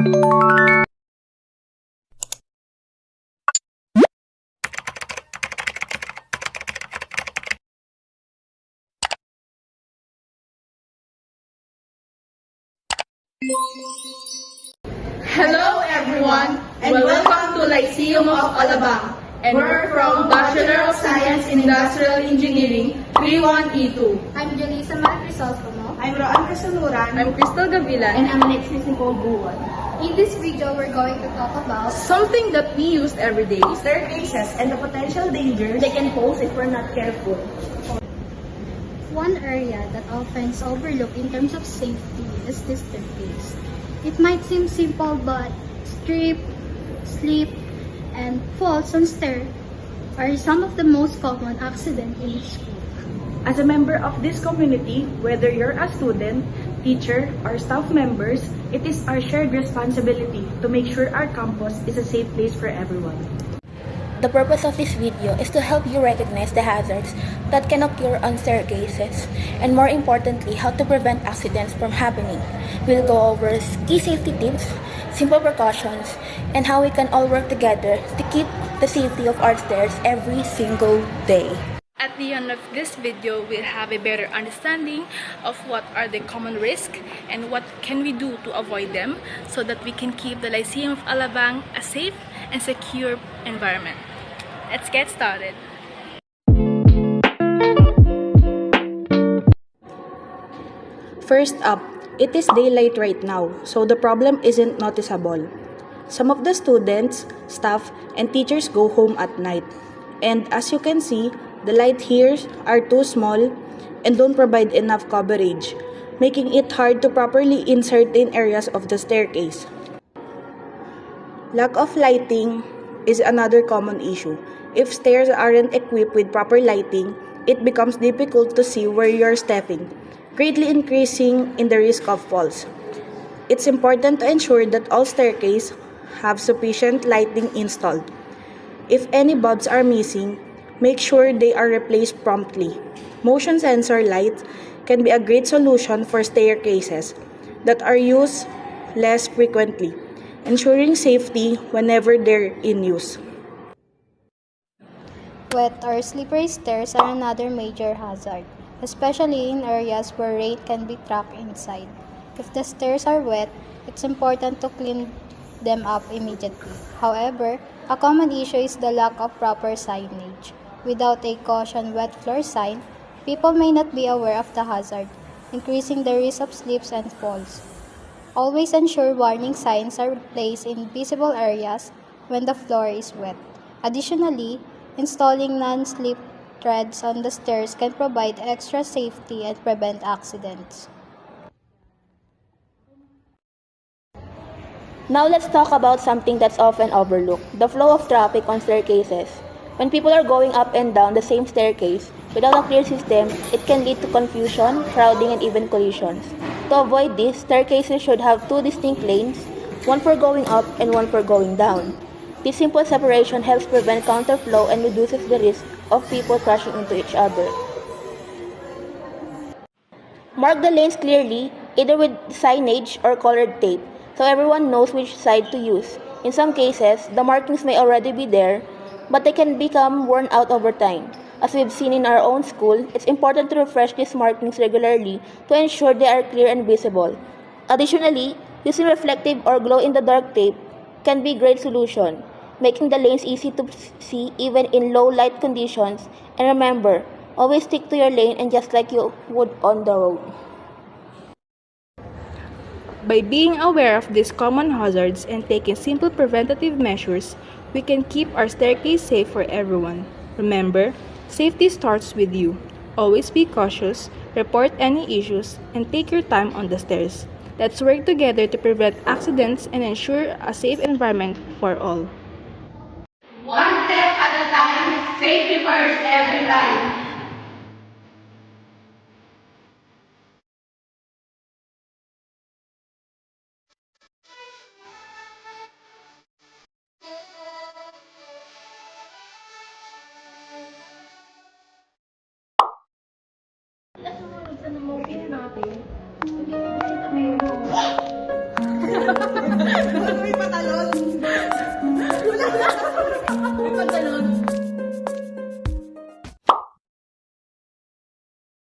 Hello everyone, and welcome to Lyceum of Alabang. And we're from Bachelor of Science in Industrial Engineering, 31E2. I'm Jelisa Crisostomo. I'm Roan Casuluran. I'm Crystal Gavilan. And I'm Alexis Nicole Buwan. In this video, we're going to talk about Something that we use every day. Staircases and the potential dangers they can pose if we're not careful. one area that often is overlooked in terms of safety is the staircase. It might seem simple, but trip, slip, and falls on stairs are some of the most common accidents in school. As a member of this community, whether you're a student, teacher, or staff members, it is our shared responsibility to make sure our campus is a safe place for everyone. The purpose of this video is to help you recognize the hazards that can occur on staircases, and more importantly, how to prevent accidents from happening. We'll go over key safety tips, simple precautions, and how we can all work together to keep the safety of our stairs every single day. At the end of this video, we'll have a better understanding of what are the common risks and what can we do to avoid them so that we can keep the Lyceum of Alabang a safe and secure environment. Let's get started. First up, it is daylight right now, so the problem isn't noticeable. Some of the students, staff, and teachers go home at night. And as you can see, the light here are too small and don't provide enough coverage, making it hard to properly in certain areas of the staircase. Lack of lighting is another common issue. If stairs aren't equipped with proper lighting, it becomes difficult to see where you're stepping, greatly increasing in the risk of falls. It's important to ensure that all staircases have sufficient lighting installed. If any bulbs are missing, make sure they are replaced promptly. Motion sensor lights can be a great solution for staircases that are used less frequently, ensuring safety whenever they're in use. Wet or slippery stairs are another major hazard, especially in areas where rain can be trapped inside. If the stairs are wet, it's important to clean them up immediately. However, a common issue is the lack of proper signage. Without a caution wet floor sign, people may not be aware of the hazard, increasing the risk of slips and falls. Always ensure warning signs are placed in visible areas when the floor is wet. Additionally, installing non-slip treads on the stairs can provide extra safety and prevent accidents. Now let's talk about something that's often overlooked, the flow of traffic on staircases. When people are going up and down the same staircase without a clear system, it can lead to confusion, crowding, and even collisions. To avoid this, staircases should have two distinct lanes, one for going up and one for going down. This simple separation helps prevent counterflow and reduces the risk of people crashing into each other. Mark the lanes clearly, either with signage or colored tape, so everyone knows which side to use. In some cases, the markings may already be there, but they can become worn out over time. As we've seen in our own school, it's important to refresh these markings regularly to ensure they are clear and visible. Additionally, using reflective or glow-in-the-dark tape can be a great solution, making the lanes easy to see even in low light conditions. And remember, always stick to your lane and just like you would on the road. By being aware of these common hazards and taking simple preventative measures, we can keep our staircase safe for everyone. Remember, safety starts with you. Always be cautious, report any issues, and take your time on the stairs. Let's work together to prevent accidents and ensure a safe environment for all. One step at a time, safety first every time.